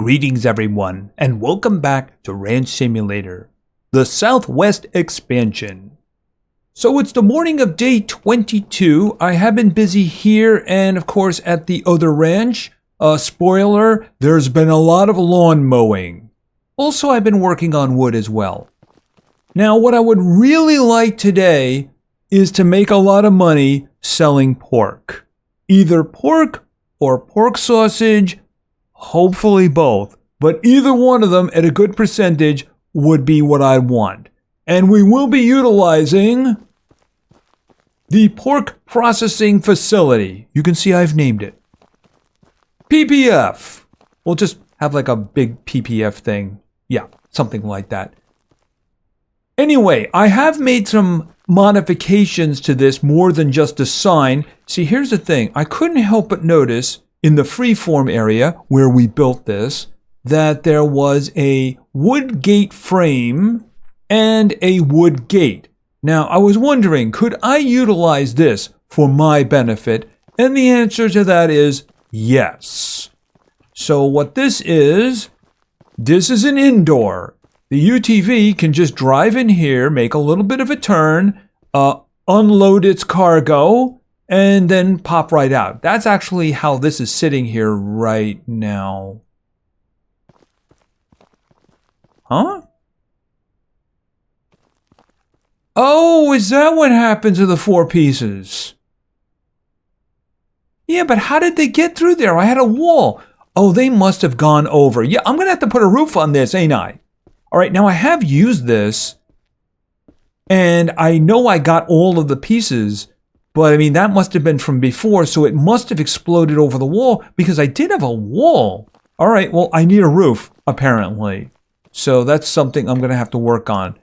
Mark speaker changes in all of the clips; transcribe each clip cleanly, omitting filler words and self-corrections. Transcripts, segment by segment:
Speaker 1: Greetings everyone, and welcome back to Ranch Simulator, the Southwest expansion. So it's the morning of day 22. I have been busy here and of course at the other ranch. Spoiler, there's been a lot of lawn mowing. Also, I've been working on wood as well. Now, what I would really like today is to make a lot of money selling pork. Either pork or pork sausage. Hopefully both, but either one of them at a good percentage would be what I want. And we will be utilizing the pork processing facility. You can see I've named it PPF. We'll just have like a big PPF thing. Yeah, something like that. Anyway, I have made some modifications to this more than just a sign. See, here's the thing. I couldn't help but notice in the freeform area where we built this, that there was a wood gate frame and a wood gate. Now, I was wondering, could I utilize this for my benefit? And the answer to that is yes. So what this is an indoor. The UTV can just drive in here, make a little bit of a turn, unload its cargo, and then pop right out. That's actually how this is sitting here right now. Huh? Oh, is that what happened to the 4 pieces? Yeah, but how did they get through there? I had a wall. Oh, they must have gone over. Yeah, I'm going to have to put a roof on this, ain't I? All right, now I have used this, and I know I got all of the pieces. But I mean, that must have been from before, so it must have exploded over the wall because I did have a wall. All right, well, I need a roof, apparently. So that's something I'm going to have to work on.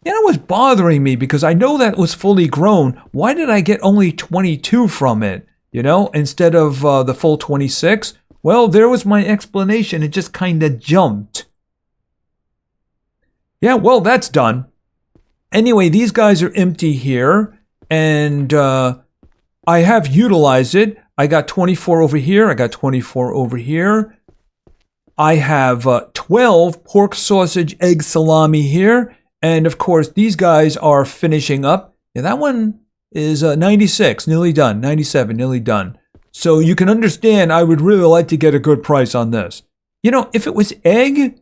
Speaker 1: And it was bothering me because I know that was fully grown. Why did I get only 22 from it, you know, instead of the full 26? Well, there was my explanation. It just kind of jumped. Yeah, well, that's done. Anyway, these guys are empty here. And I have utilized it. I got 24 over here. I got 24 over here. I have 12 pork sausage egg salami here. And of course, these guys are finishing up. Yeah, that one is 96, nearly done. 97, nearly done. So you can understand I would really like to get a good price on this. You know, if it was egg,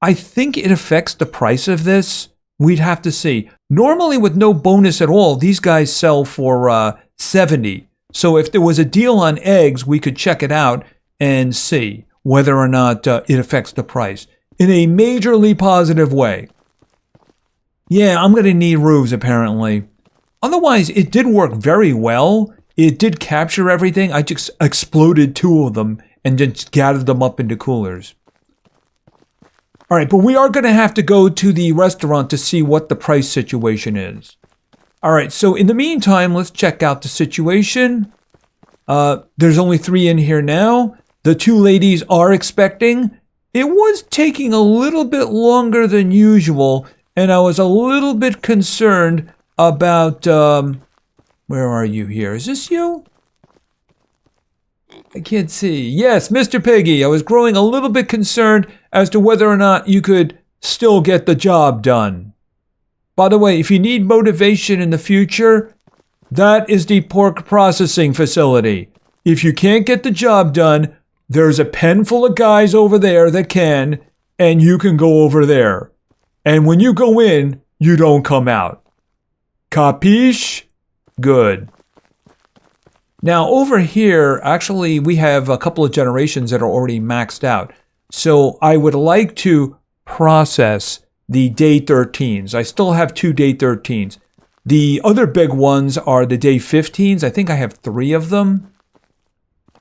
Speaker 1: I think it affects the price of this. We'd have to see. Normally with no bonus at all, these guys sell for 70. So if there was a deal on eggs, we could check it out and see whether or not it affects the price in a majorly positive way. Yeah, I'm going to need roofs apparently. Otherwise, it did work very well. It did capture everything. I just exploded 2 of them and just gathered them up into coolers. All right, but we are going to have to go to the restaurant to see what the price situation is. All right, so in the meantime, let's check out the situation. There's only 3 in here now. The 2 ladies are expecting. It was taking a little bit longer than usual, and I was a little bit concerned about... where are you here? Is this you? I can't see. Yes, Mr. Piggy. I was growing a little bit concerned as to whether or not you could still get the job done. By the way, if you need motivation in the future, that is the pork processing facility. If you can't get the job done, there's a pen full of guys over there that can, and you can go over there. And when you go in, you don't come out. Capiche? Good. Now over here, actually, we have a couple of generations that are already maxed out. So I would like to process the day 13s. I still have 2 day 13s. The other big ones are the day 15s. I think I have 3 of them.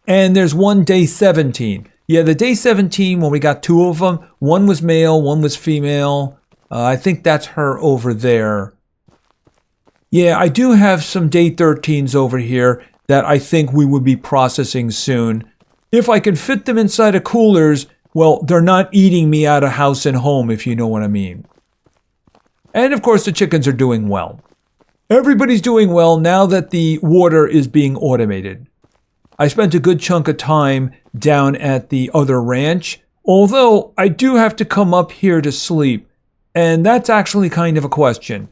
Speaker 1: And there's 1 day 17. Yeah, the day 17, when we got 2 of them, 1 was male, 1 was female. I think that's her over there. Yeah, I do have some day 13s over here that I think we will be processing soon. If I can fit them inside of coolers, well, they're not eating me out of house and home, if you know what I mean. And of course, the chickens are doing well. Everybody's doing well now that the water is being automated. I spent a good chunk of time down at the other ranch Although I do have to come up here to sleep, and that's actually kind of a question.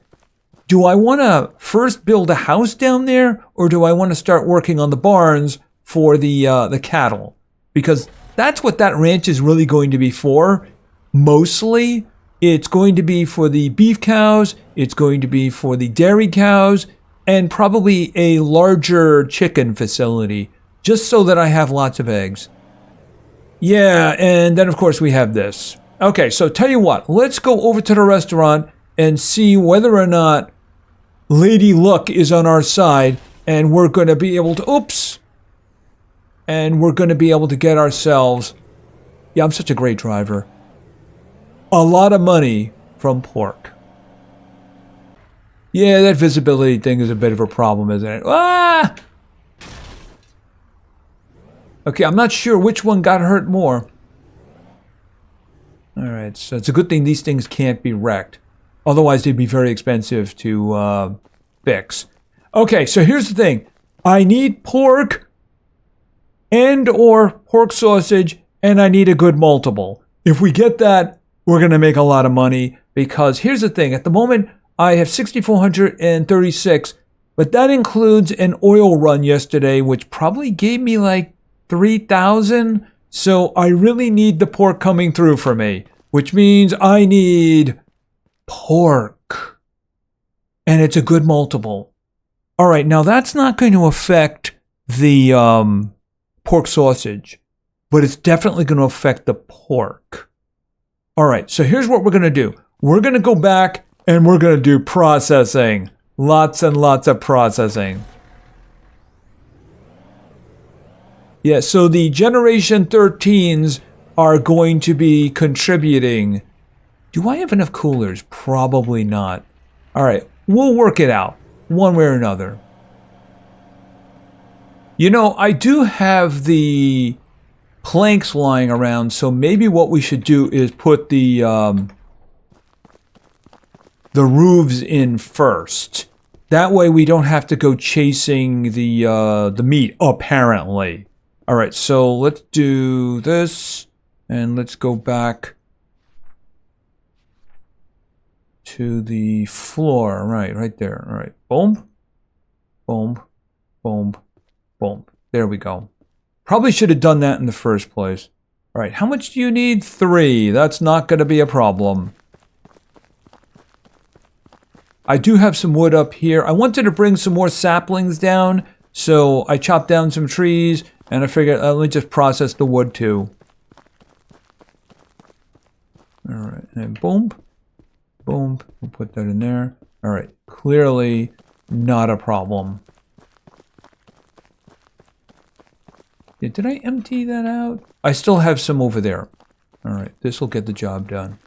Speaker 1: Do I want to first build a house down there, or do I want to start working on the barns for the cattle? Because that's what that ranch is really going to be for. Mostly, it's going to be for the beef cows, it's going to be for the dairy cows, and probably a larger chicken facility, just so that I have lots of eggs. Yeah, and then of course we have this. Okay, so tell you what, let's go over to the restaurant and see whether or not Lady Luck is on our side, and we're going to be able to, oops, and we're going to be able to get ourselves, yeah, I'm such a great driver, a lot of money from pork. Yeah, that visibility thing is a bit of a problem, isn't it? Ah! Okay, I'm not sure which one got hurt more. Alright, so it's a good thing these things can't be wrecked. Otherwise, they'd be very expensive to fix. Okay, so here's the thing. I need pork and or pork sausage, and I need a good multiple. If we get that, we're going to make a lot of money, because here's the thing. At the moment, I have 6,436, but that includes an oil run yesterday, which probably gave me like 3,000. So I really need the pork coming through for me, which means I need pork. And it's a good multiple. All right, now that's not going to affect the pork sausage, but it's definitely going to affect the pork. All right, so here's what we're going to do. We're going to go back and we're going to do processing. Lots and lots of processing. Yeah, so the Generation 13s are going to be contributing. Do I have enough coolers? Probably not. All right, we'll work it out one way or another. You know, I do have the planks lying around, so maybe what we should do is put the roofs in first. That way we don't have to go chasing the meat, apparently. All right, so let's do this, and let's go back to the floor. Right there. All right, boom, boom, boom, boom. There we go. Probably should have done that in the first place. All right, how much do you need? 3. That's not going to be a problem. I do have some wood up here. I wanted to bring some more saplings down, so I chopped down some trees. And I figured, let me just process the wood too. Alright, and boom. Boom. We'll put that in there. Alright, clearly not a problem. Yeah, did I empty that out? I still have some over there. Alright, this will get the job done.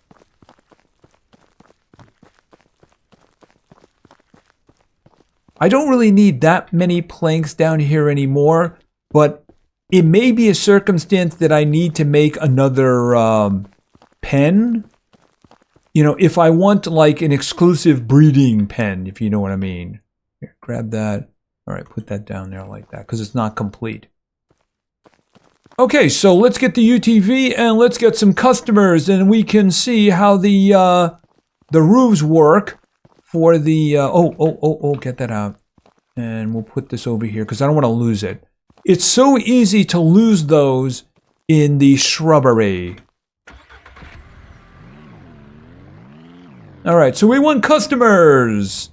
Speaker 1: I don't really need that many planks down here anymore, but it may be a circumstance that I need to make another pen. You know, if I want like an exclusive breeding pen, if you know what I mean. Here, grab that. All right, put that down there like that because it's not complete. Okay, so let's get the UTV and let's get some customers, and we can see how the roofs work for the get that out. And we'll put this over here because I don't want to lose it. It's so easy to lose those in the shrubbery. All right, so we want customers.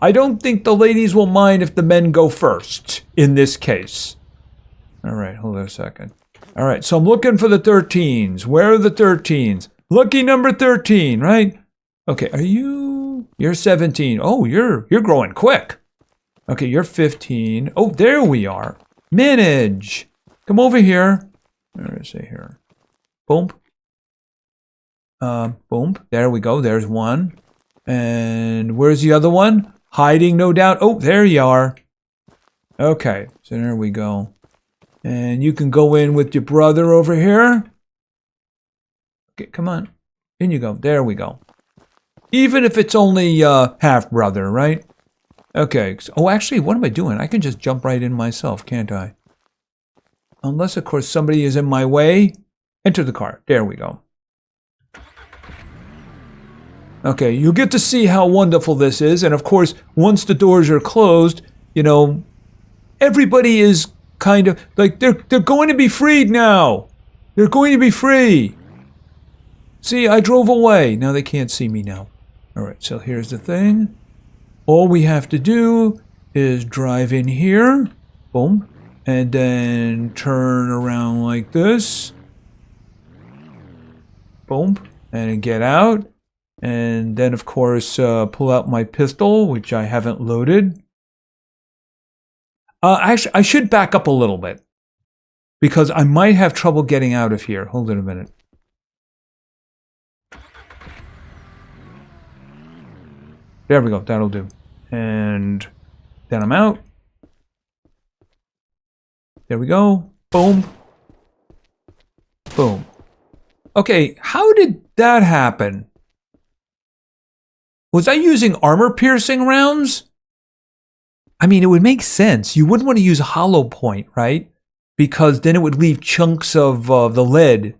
Speaker 1: I don't think the ladies will mind if the men go first in this case. All right, hold on a second. All right, so I'm looking for the 13s. Where are the 13s? Lucky number 13, right? Okay, are you? You're 17. Oh, you're growing quick. Okay, you're 15. Oh, there we are. Manage. Come over here. Where is it here? Boom. Boom. There we go. There's one. And where's the other one? Hiding, no doubt. Oh, there you are. Okay, so there we go. And you can go in with your brother over here. Okay, come on. In you go. There we go. Even if it's only half brother, right? Okay. Oh, actually, what am I doing? I can just jump right in myself, can't I? Unless, of course, somebody is in my way. Enter the car. There we go. Okay, you'll get to see how wonderful this is. And of course, once the doors are closed, you know, everybody is kind of like they're going to be freed now. They're going to be free. See, I drove away. Now they can't see me now. All right, so here's the thing. All we have to do is drive in here. Boom. And then turn around like this. Boom. And get out. And then, of course, pull out my pistol, which I haven't loaded. Actually, I should back up a little bit. Because I might have trouble getting out of here. Hold on a minute. There we go. That'll do. And then I'm out. There we go. Boom. Boom. Okay, how did that happen? Was I using armor-piercing rounds? I mean, it would make sense. You wouldn't want to use a hollow point, right? Because then it would leave chunks of the lead.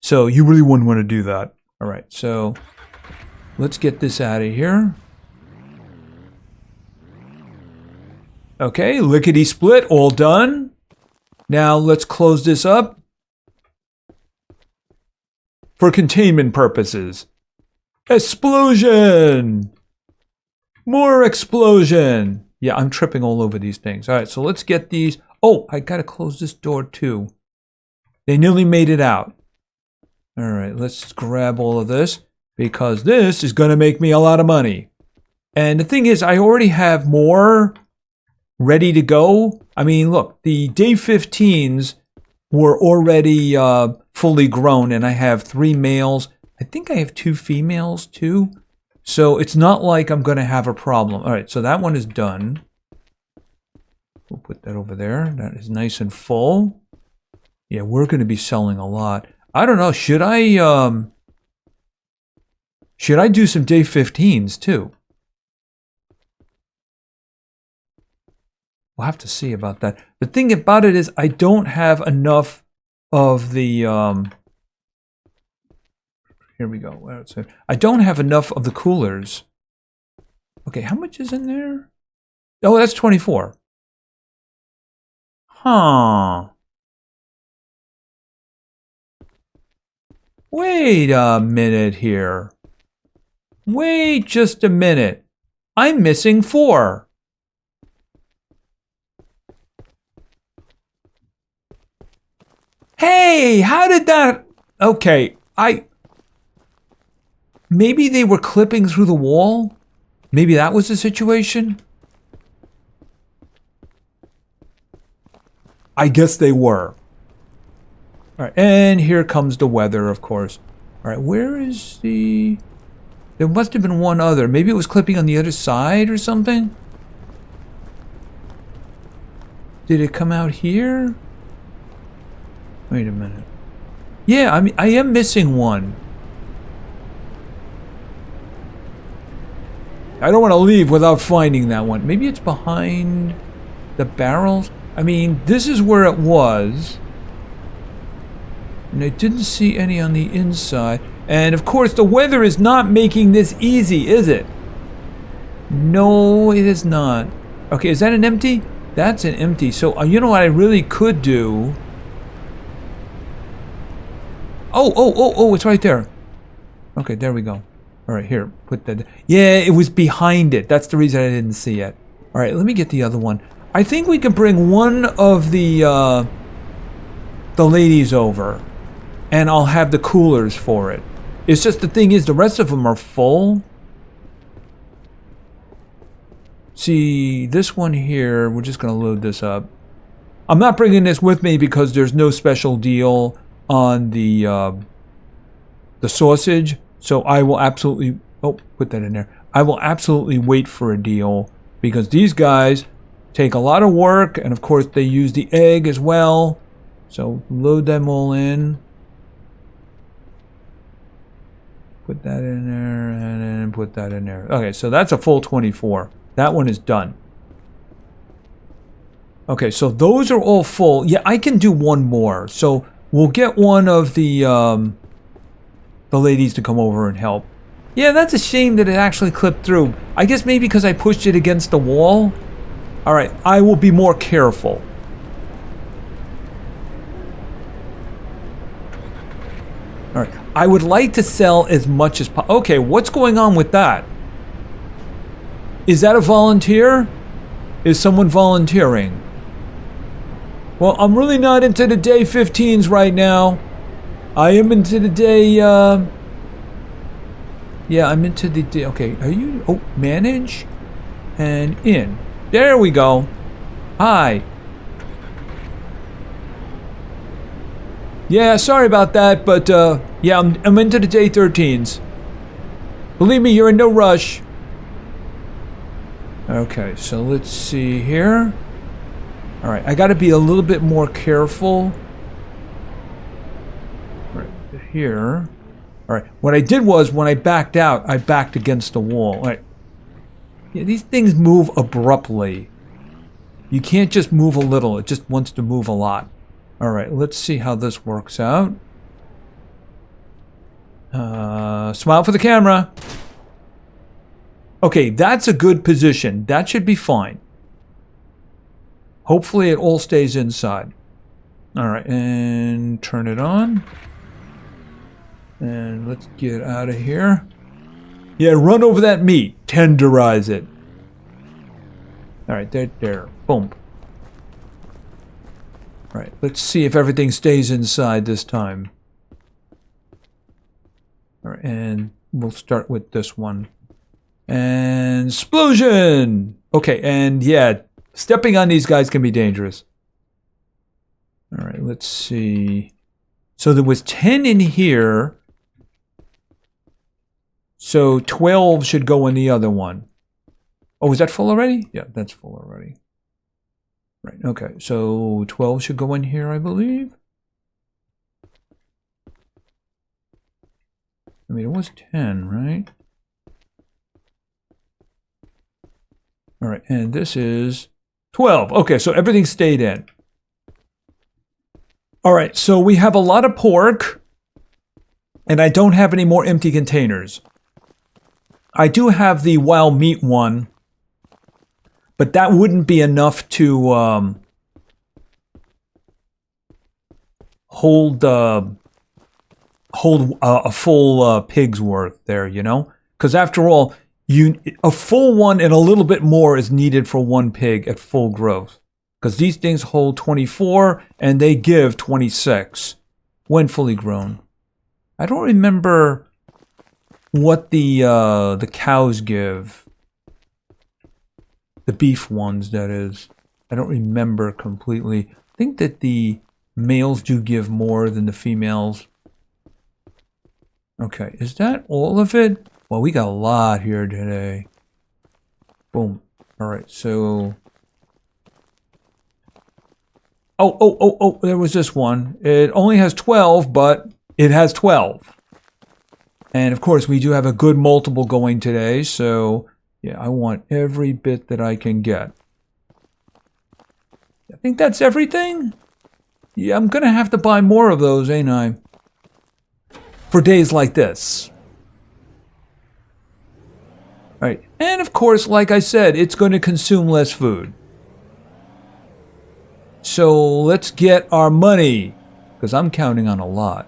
Speaker 1: So you really wouldn't want to do that. All right, so let's get this out of here. Okay, lickety-split, all done. Now let's close this up for containment purposes. Explosion! More explosion! Yeah, I'm tripping all over these things. All right, so let's get these. Oh, I gotta close this door too. They nearly made it out. All right, let's grab all of this because this is gonna make me a lot of money. And the thing is, I already have more ready to go. I mean, look, the day 15s were already fully grown, and I have 3 males. I think I have 2 females too. So it's not like I'm going to have a problem. All right, so that one is done. We'll put that over there. That is nice and full. Yeah, we're going to be selling a lot. I don't know. Should I do some day 15s too? We'll have to see about that. The thing about it is I don't have enough of the... here we go. I don't have enough of the coolers. Okay, how much is in there? Oh, that's 24. Huh. Wait a minute here. Wait just a minute. I'm missing 4. Hey, how did that... Okay, maybe they were clipping through the wall? Maybe that was the situation? I guess they were. All right, and here comes the weather, of course. All right, where is the... There must have been one other. Maybe it was clipping on the other side or something? Did it come out here? Wait a minute. Yeah, I mean, I am missing one. I don't want to leave without finding that one. Maybe it's behind the barrels. I mean, this is where it was. And I didn't see any on the inside. And of course, the weather is not making this easy, is it? No, it is not. Okay, is that an empty? That's an empty. So, you know what I really could do? Oh, it's right there. Okay, there we go. All right, here, put that. Yeah, it was behind it. That's the reason I didn't see it. All right, let me get the other one. I think we can bring one of the ladies over, and I'll have the coolers for it. It's just the thing is, the rest of them are full. See, this one here, we're just going to load this up. I'm not bringing this with me because there's no special deal on the sausage. So I will absolutely, oh, put that in there. I will absolutely wait for a deal because these guys take a lot of work, and of course they use the egg as well. So load them all in. Put that in there, and then put that in there. Okay, so that's a full 24. That one is done. Okay, so those are all full. Yeah, I can do one more. So we'll get one of the ladies to come over and help. Yeah, that's a shame that it actually clipped through. I guess maybe because I pushed it against the wall. All right, I will be more careful. All right, I would like to sell as much as possible. Okay, what's going on with that? Is that a volunteer? Is someone volunteering? Well, I'm really not into the day 15s right now. I am into the day, yeah, I'm into the day, okay, are you, oh, manage and in. There we go. Hi. Yeah, sorry about that, but, yeah, I'm into the day 13s. Believe me, you're in no rush. Okay, so let's see here. All right, I got to be a little bit more careful. Right here. All right, what I did was when I backed out, I backed against the wall. All right. Yeah, these things move abruptly. You can't just move a little, it just wants to move a lot. All right, let's see how this works out. Smile for the camera. Okay, that's a good position. That should be fine. Hopefully it all stays inside. All right, and turn it on. And let's get out of here. Yeah, run over that meat. Tenderize it. All right, there. Boom. All right, let's see if everything stays inside this time. All right, and we'll start with this one. And explosion! Okay, and yeah, stepping on these guys can be dangerous. All right, let's see. So there was 10 in here. So 12 should go in the other one. Oh, is that full already? Yeah, that's full already. Right, okay, so 12 should go in here, I believe. I mean, it was 10, right? All right, and this is 12. Okay, so everything stayed in. All right, so we have a lot of pork, and I don't have any more empty containers. I do have the wild meat one, but that wouldn't be enough to hold a full pig's worth there, you know? Because after all, a full one and a little bit more is needed for one pig at full growth. Because these things hold 24 and they give 26 when fully grown. I don't remember what the cows give. The beef ones, that is. I don't remember completely. I think that the males do give more than the females. Okay, is that all of it? Well, we got a lot here today. Boom. All right, so... Oh, there was this one. It only has 12, but it has 12. And of course, we do have a good multiple going today, so yeah, I want every bit that I can get. I think that's everything. Yeah, I'm gonna have to buy more of those, ain't I? For days like this. All right, and of course, like I said, it's going to consume less food. So let's get our money, because I'm counting on a lot.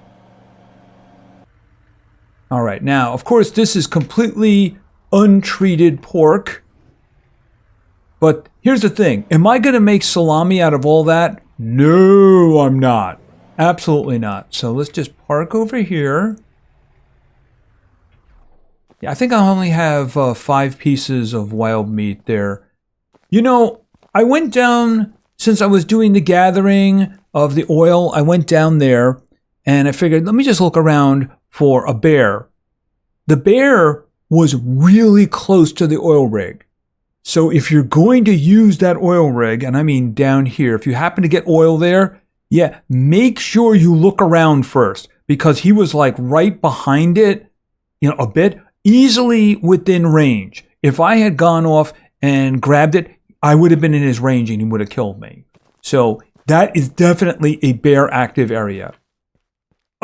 Speaker 1: All right, now, of course, this is completely untreated pork. But here's the thing. Am I going to make salami out of all that? No, I'm not. Absolutely not. So let's just park over here. Yeah, I think I only have 5 pieces of wild meat there. You know, I went down, since I was doing the gathering of the oil, I went down there and I figured, let me just look around for a bear. The bear was really close to the oil rig. So if you're going to use that oil rig, and I mean down here, if you happen to get oil there, yeah, make sure you look around first, because he was like right behind it, you know, a bit, easily within range. If I had gone off and grabbed it, I would have been in his range and he would have killed me. So that is definitely a bear active area.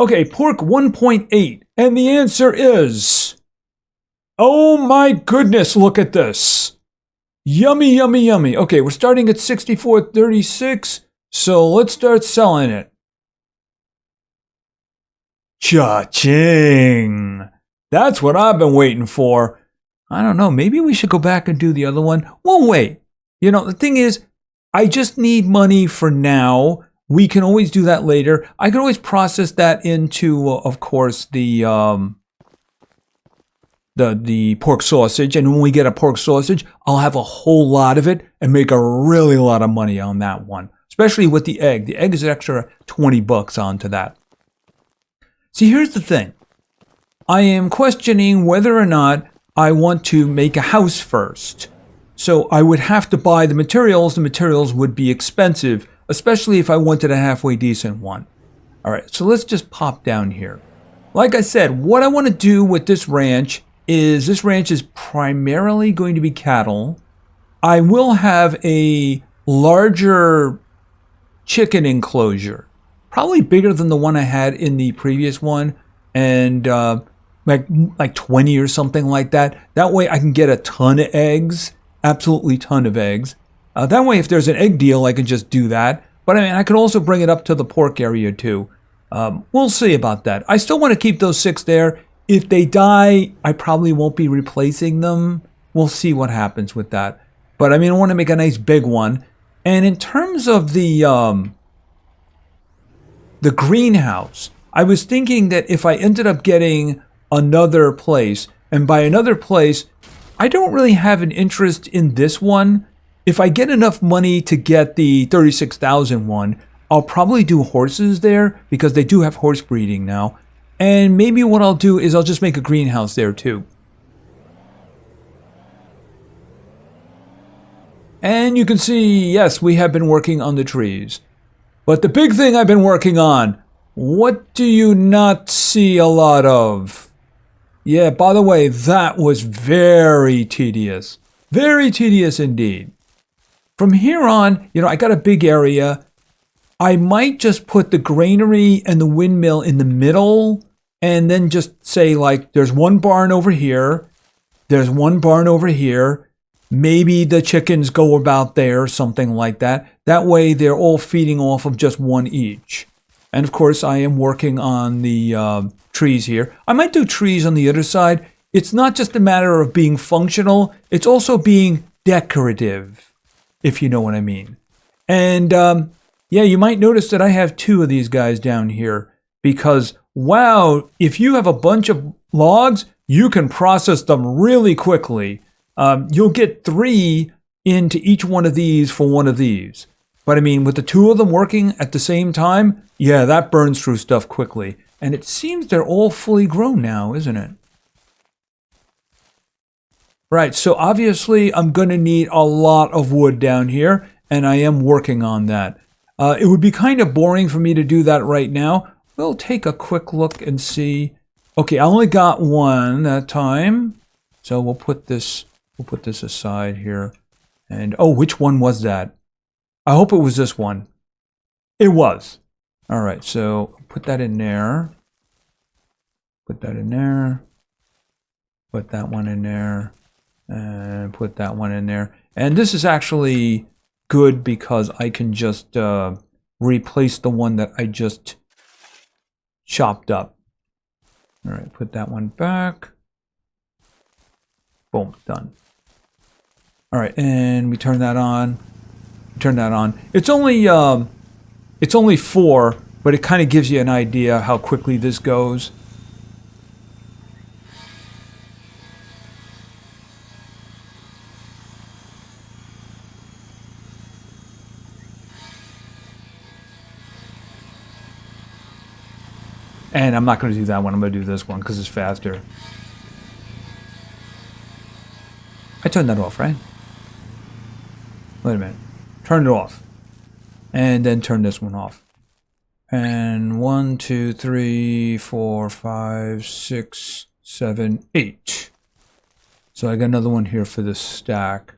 Speaker 1: Okay, pork 1.8. And the answer is... Oh my goodness, look at this. Yummy, yummy, yummy. Okay, we're starting at 64.36. So let's start selling it. Cha-ching. That's what I've been waiting for. I don't know, maybe we should go back and do the other one. We'll wait. You know, the thing is, I just need money for now. We can always do that later. I can always process that into, of course, the pork sausage. And when we get a pork sausage, I'll have a whole lot of it and make a really lot of money on that one. Especially with the egg. The egg is an extra 20 bucks onto that. See, here's the thing. I am questioning whether or not I want to make a house first. So I would have to buy the materials. The materials would be expensive, especially if I wanted a halfway decent one. All right, so let's just pop down here. Like I said, what I want to do with this ranch is primarily going to be cattle. I will have a larger chicken enclosure, probably bigger than the one I had in the previous one, and like 20 or something like that. That way I can get a ton of eggs, absolutely ton of eggs. That way if there's an egg deal, I can just do that. But I mean, I could also bring it up to the pork area too. We'll see about that. I still want to keep those 6 there. If they die, I probably won't be replacing them. We'll see what happens with that. But I mean, I want to make a nice big one. And in terms of the greenhouse, I was thinking that if I ended up getting another place, and by another place, I don't really have an interest in this one. If I get enough money to get the 36,000 one, I'll probably do horses there because they do have horse breeding now. And maybe what I'll do is I'll just make a greenhouse there too. And you can see, yes, we have been working on the trees. But the big thing I've been working on, what do you not see a lot of? Yeah, by the way, that was very tedious. Very tedious indeed. From here on, you know, I got a big area. I might just put the granary and the windmill in the middle and then just say, like, there's one barn over here. There's one barn over here. Maybe the chickens go about there, something like that. That way they're all feeding off of just one each. And of course, I am working on the trees here. I might do trees on the other side. It's not just a matter of being functional. It's also being decorative, if you know what I mean. And yeah, you might notice that I have 2 of these guys down here because, wow, if you have a bunch of logs, you can process them really quickly. You'll get 3 into each one of these for one of these. But I mean, with the 2 of them working at the same time, yeah, that burns through stuff quickly. And it seems they're all fully grown now, isn't it? Right, so obviously I'm going to need a lot of wood down here, and I am working on that. It would be kind of boring for me to do that right now. We'll take a quick look and see. Okay, I only got 1 that time. So we'll put this aside here. And oh, which one was that? I hope it was this one. It was. All right, so put that in there. Put that in there. Put that one in there. And put that one in there. And this is actually good because I can just replace the one that I just chopped up. All right, put that one back. Boom, done. All right, and we turn that on. Turn that on. It's only 4, but it kind of gives you an idea how quickly this goes. And I'm not going to do that one. I'm going to do this one because it's faster. I turned that off, right? Wait a minute. Turn it off. And then turn this one off. And 1, 2, 3, 4, 5, 6, 7, 8. So I got another one here for this stack.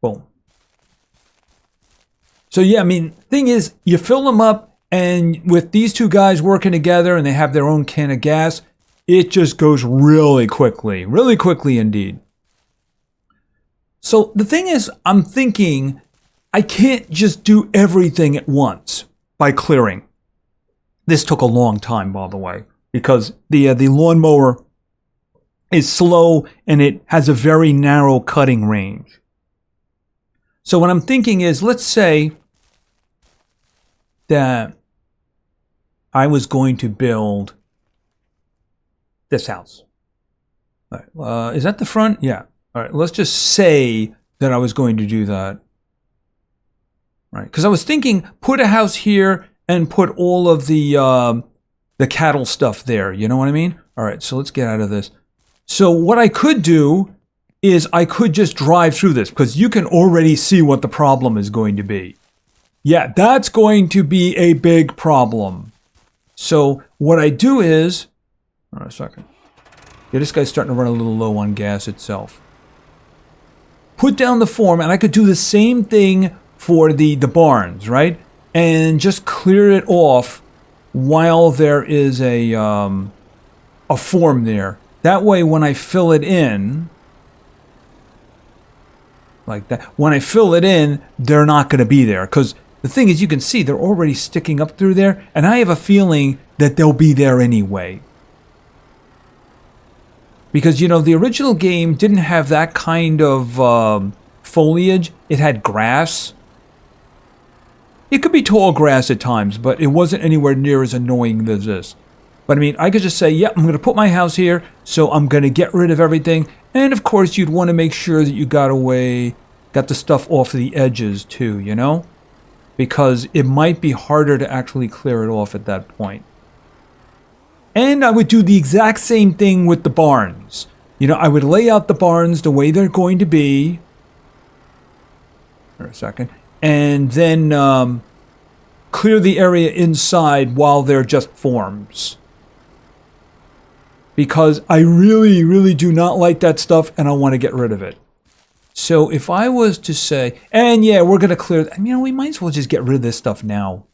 Speaker 1: Boom. So yeah, I mean, thing is, you fill them up And with these two guys working together and they have their own can of gas, it just goes really quickly indeed. So the thing is, I'm thinking I can't just do everything at once by clearing. This took a long time, by the way, because the lawnmower is slow and it has a very narrow cutting range. So what I'm thinking is, let's say that I was going to build this house. All right, is that the front? Yeah. All right, let's just say that I was going to do that. Right, because I was thinking, put a house here and put all of the cattle stuff there. You know what I mean? All right, so let's get out of this. So what I could do is I could just drive through this, because you can already see what the problem is going to be. Yeah, that's going to be a big problem. So what I do is, hold on a second. Yeah, this guy's starting to run a little low on gas itself. Put down the form, and I could do the same thing for the barns, right? And just clear it off while there is a form there. That way, when I fill it in, like that, when I fill it in, they're not going to be there. Because the thing is, you can see they're already sticking up through there, and I have a feeling that they'll be there anyway. Because, you know, the original game didn't have that kind of foliage. It had grass. It could be tall grass at times, but it wasn't anywhere near as annoying as this. But I mean, I could just say, yep, I'm going to put my house here, so I'm going to get rid of everything. And of course, you'd want to make sure that you got the stuff off the edges too, you know? Because it might be harder to actually clear it off at that point. And I would do the exact same thing with the barns. You know, I would lay out the barns the way they're going to be. For a second. And then clear the area inside while they're just forms. Because I really, really do not like that stuff and I want to get rid of it. So if I was to say, and yeah, we're going to clear, you know, we might as well just get rid of this stuff now.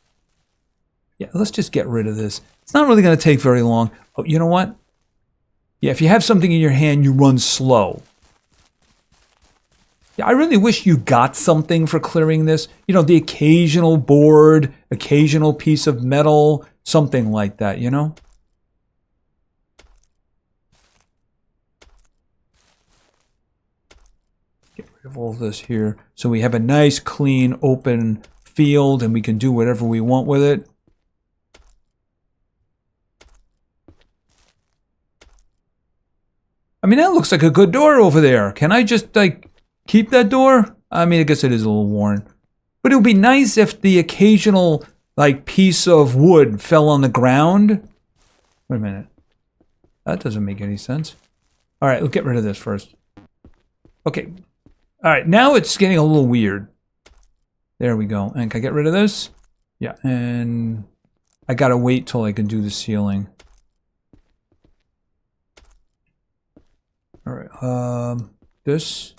Speaker 1: Yeah, let's just get rid of this. It's not really going to take very long. Oh, you know what? Yeah, if you have something in your hand, you run slow. Yeah, I really wish you got something for clearing this. You know, the occasional board, occasional piece of metal, something like that, you know? Get rid of all this here. So we have a nice, clean, open field, and we can do whatever we want with it. I mean, that looks like a good door over there. Can I just, like, keep that door? I mean, I guess it is a little worn. But it would be nice if the occasional, like, piece of wood fell on the ground. Wait a minute. That doesn't make any sense. All right, let's get rid of this first. Okay. All right, now it's getting a little weird. There we go. And can I get rid of this? Yeah, and I gotta wait till I can do the ceiling. All right, this,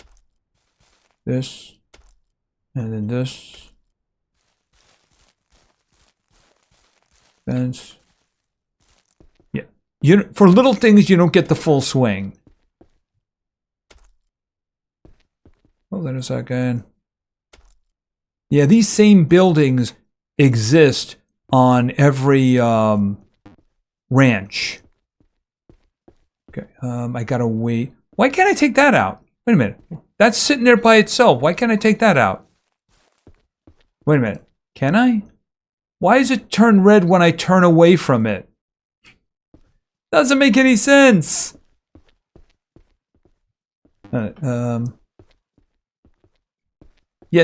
Speaker 1: and then this, fence. Yeah, for little things you don't get the full swing. Hold on a second. Yeah, these same buildings exist on every ranch. Okay, I gotta wait. Why can't I take that out? Wait a minute. That's sitting there by itself. Why can't I take that out? Wait a minute. Can I? Why does it turn red when I turn away from it? Doesn't make any sense. Yeah,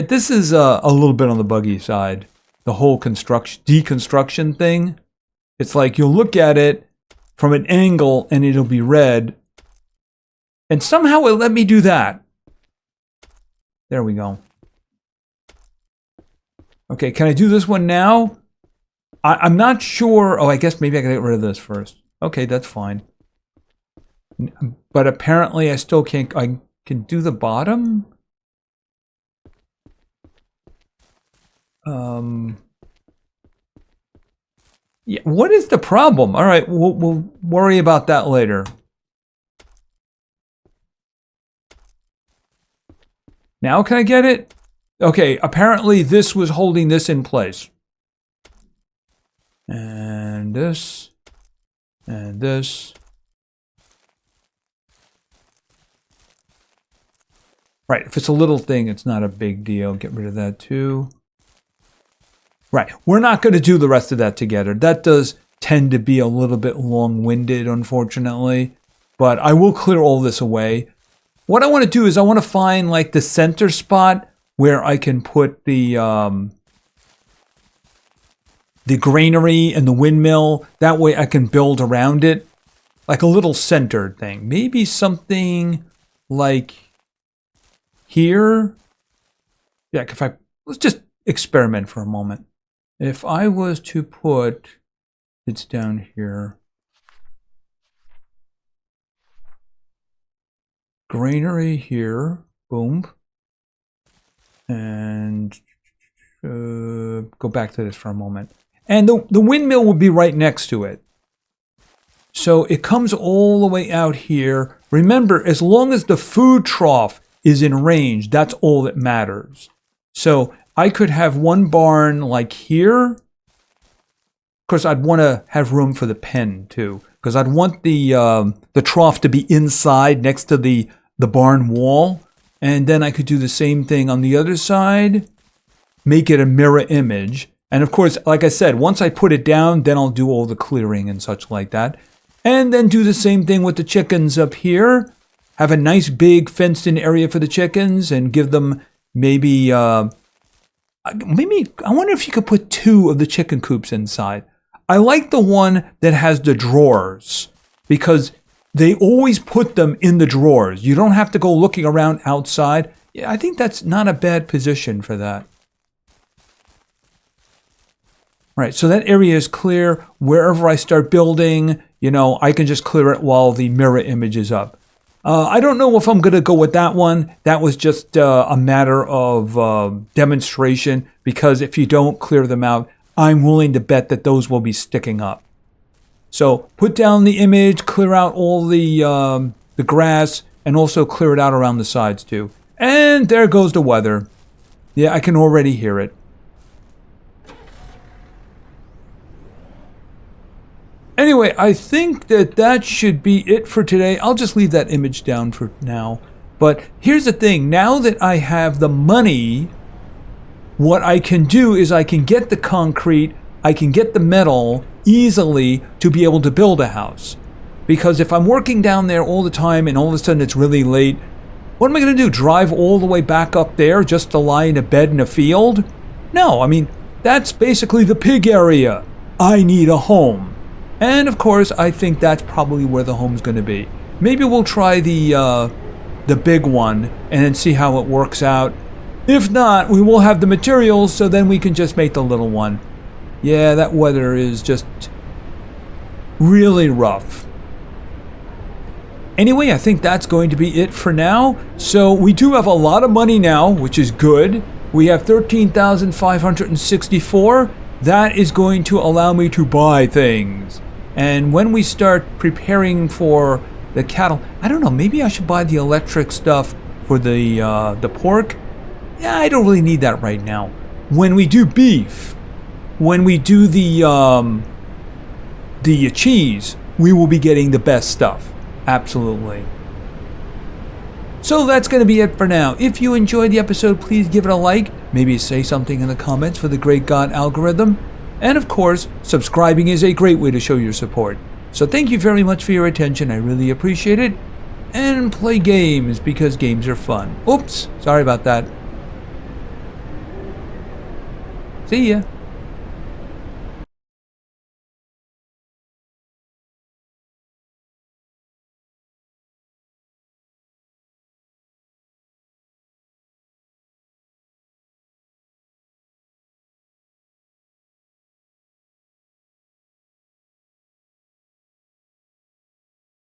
Speaker 1: this is a little bit on the buggy side. The whole deconstruction thing. It's like you'll look at it from an angle and it'll be red. And somehow it let me do that. There we go. Okay, can I do this one now? I'm not sure. Oh, I guess maybe I can get rid of this first. Okay, that's fine. But apparently I still can't. I can do the bottom. Yeah, what is the problem? All right, we'll worry about that later. Now can I get it? Okay, apparently this was holding this in place. And this. And this. Right, if it's a little thing, it's not a big deal. Get rid of that too. Right, we're not going to do the rest of that together. That does tend to be a little bit long-winded, unfortunately. But I will clear all this away. What I want to do is I want to find like the center spot where I can put the granary and the windmill. That way I can build around it. Like a little centered thing. Maybe something like here. Yeah, let's just experiment for a moment. If I was to put, it's down here. Granary here, boom. And go back to this for a moment. And the windmill would be right next to it. So it comes all the way out here. Remember, as long as the food trough is in range, that's all that matters. So I could have one barn like here. Of course, I'd want to have room for the pen too, because I'd want the trough to be inside next to the barn wall. And then I could do the same thing on the other side, make it a mirror image. And of course, like I said, once I put it down, then I'll do all the clearing and such like that. And then do the same thing with the chickens up here. Have a nice big fenced-in area for the chickens and give them maybe I wonder if you could put 2 of the chicken coops inside. I like the one that has the drawers because they always put them in the drawers. You don't have to go looking around outside. Yeah, I think that's not a bad position for that. Right, so that area is clear. Wherever I start building, you know, I can just clear it while the mirror image is up. I don't know if I'm going to go with that one. That was just a matter of demonstration, because if you don't clear them out, I'm willing to bet that those will be sticking up. So put down the image, clear out all the grass, and also clear it out around the sides too. And there goes the weather. Yeah, I can already hear it. Anyway, I think that should be it for today. I'll just leave that image down for now. But here's the thing. Now that I have the money, what I can do is I can get the concrete, I can get the metal easily to be able to build a house. Because if I'm working down there all the time and all of a sudden it's really late, what am I going to do? Drive all the way back up there just to lie in a bed in a field? No, I mean, that's basically the pig area. I need a home. And of course, I think that's probably where the home's going to be. Maybe we'll try the big one and then see how it works out. If not, we will have the materials, so then we can just make the little one. Yeah, that weather is just really rough. Anyway, I think that's going to be it for now. So we do have a lot of money now, which is good. We have 13,564. That is going to allow me to buy things. And when we start preparing for the cattle, I don't know, maybe I should buy the electric stuff for the pork. Yeah, I don't really need that right now. When we do beef, when we do the cheese, we will be getting the best stuff. Absolutely. So that's going to be it for now. If you enjoyed the episode, please give it a like. Maybe say something in the comments for the Great God algorithm. And of course, subscribing is a great way to show your support. So thank you very much for your attention. I really appreciate it. And play games, because games are fun. Oops, sorry about that. See ya.